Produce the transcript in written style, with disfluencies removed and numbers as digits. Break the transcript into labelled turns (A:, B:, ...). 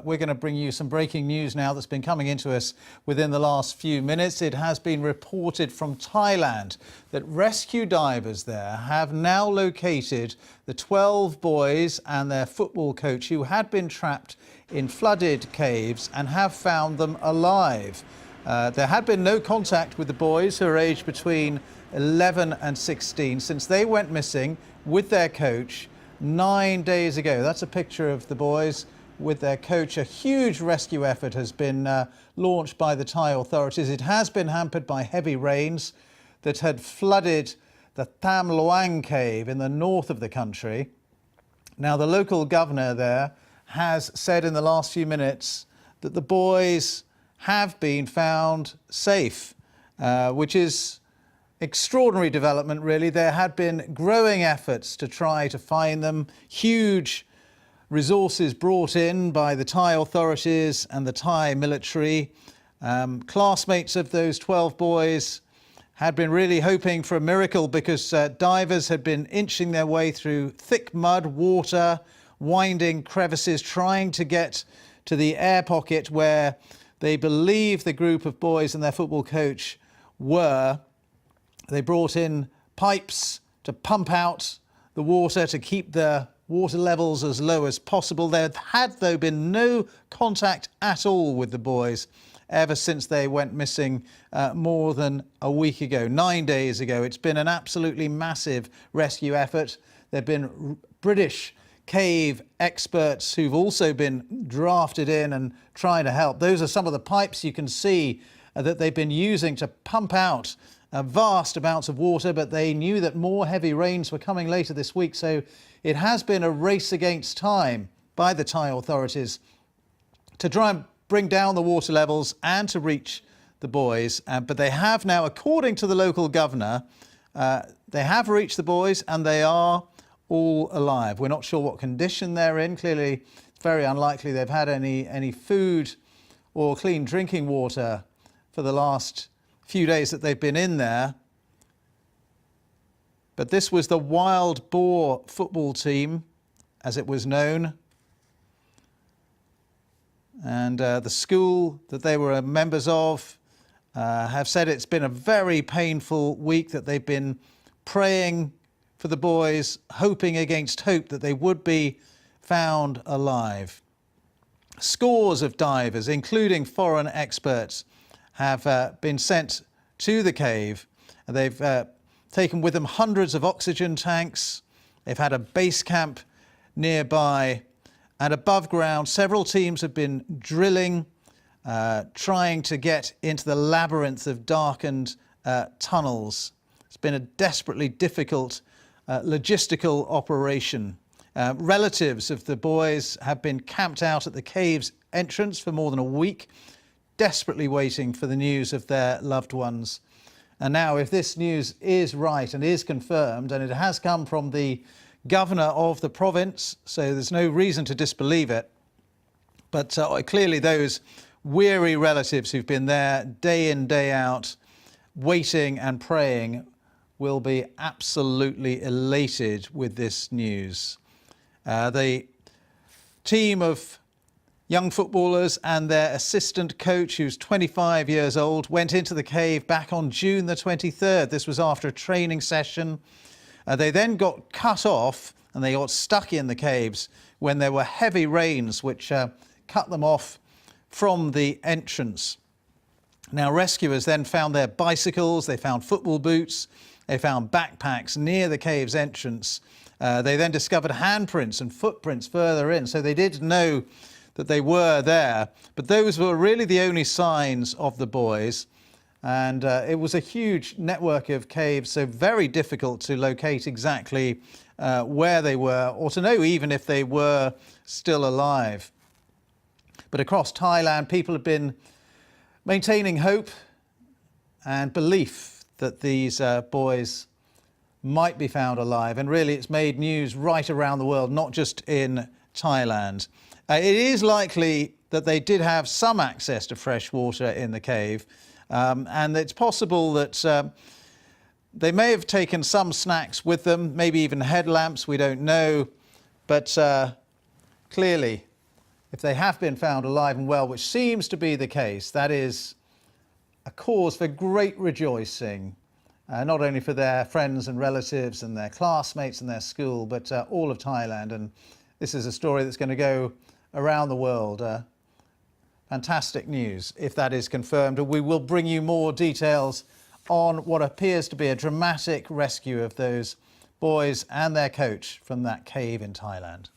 A: We're going to bring you some breaking news now that's been coming into us within the last few minutes. It has been reported from Thailand that rescue divers there have now located the 12 boys and their football coach who had been trapped in flooded caves and have found them alive. There had been no contact with the boys, who are aged between 11 and 16, since they went missing with their coach 9 days ago. That's a picture of the boys with their coach. A huge rescue effort has been launched by the Thai authorities. It has been hampered by heavy rains that had flooded the Tham Luang cave in the north of the country. Now, the local governor there has said in the last few minutes that the boys have been found safe, which is extraordinary development, really. There had been growing efforts to try to find them, huge resources brought in by the Thai authorities and the Thai military. Classmates of those 12 boys had been really hoping for a miracle, because divers had been inching their way through thick mud, water, winding crevices, trying to get to the air pocket where they believe the group of boys and their football coach were. They brought in pipes to pump out the water to keep the water levels as low as possible. There had, though, been no contact at all with the boys ever since they went missing more than a week ago, 9 days ago. It's been an absolutely massive rescue effort. There have been British cave experts who've also been drafted in and trying to help. Those are some of the pipes you can see that they've been using to pump out vast amounts of water, but they knew that more heavy rains were coming later this week, so it has been a race against time by the Thai authorities to try and bring down the water levels and to reach the boys. But they have now, according to the local governor, they have reached the boys and they are all alive. We're not sure what condition they're in. Clearly, it's very unlikely they've had any food or clean drinking water for the last few days that they've been in there. But this was the Wild Boar football team, as it was known. And the school that they were members of have said it's been a very painful week, that they've been praying for the boys, hoping against hope that they would be found alive. Scores of divers, including foreign experts, have been sent to the cave. They've taken with them hundreds of oxygen tanks. They've had a base camp nearby, and above ground several teams have been drilling, trying to get into the labyrinth of darkened tunnels. It's been a desperately difficult logistical operation. Relatives of the boys have been camped out at the cave's entrance for more than a week, desperately waiting for the news of their loved ones. And now, if this news is right and is confirmed, and it has come from the governor of the province, so there's no reason to disbelieve it, but clearly those weary relatives who've been there day in, day out, waiting and praying, will be absolutely elated with this news. The team of young footballers and their assistant coach, who's 25 years old, went into the cave back on June the 23rd. This was after a training session. They then got cut off and they got stuck in the caves when there were heavy rains which cut them off from the entrance. Now, rescuers then found their bicycles, they found football boots, they found backpacks near the cave's entrance. They then discovered handprints and footprints further in, so they did know that they were there, but those were really the only signs of the boys. And it was a huge network of caves, so very difficult to locate exactly where they were, or to know even if they were still alive. But across Thailand, people have been maintaining hope and belief that these boys might be found alive. And really, it's made news right around the world, not just in Thailand. It is likely that they did have some access to fresh water in the cave, and it's possible that they may have taken some snacks with them, maybe even headlamps, we don't know, but clearly if they have been found alive and well, which seems to be the case, that is a cause for great rejoicing, not only for their friends and relatives and their classmates and their school, but all of Thailand. And this is a story that's going to go around the world. Fantastic news if that is confirmed. We will bring you more details on what appears to be a dramatic rescue of those boys and their coach from that cave in Thailand.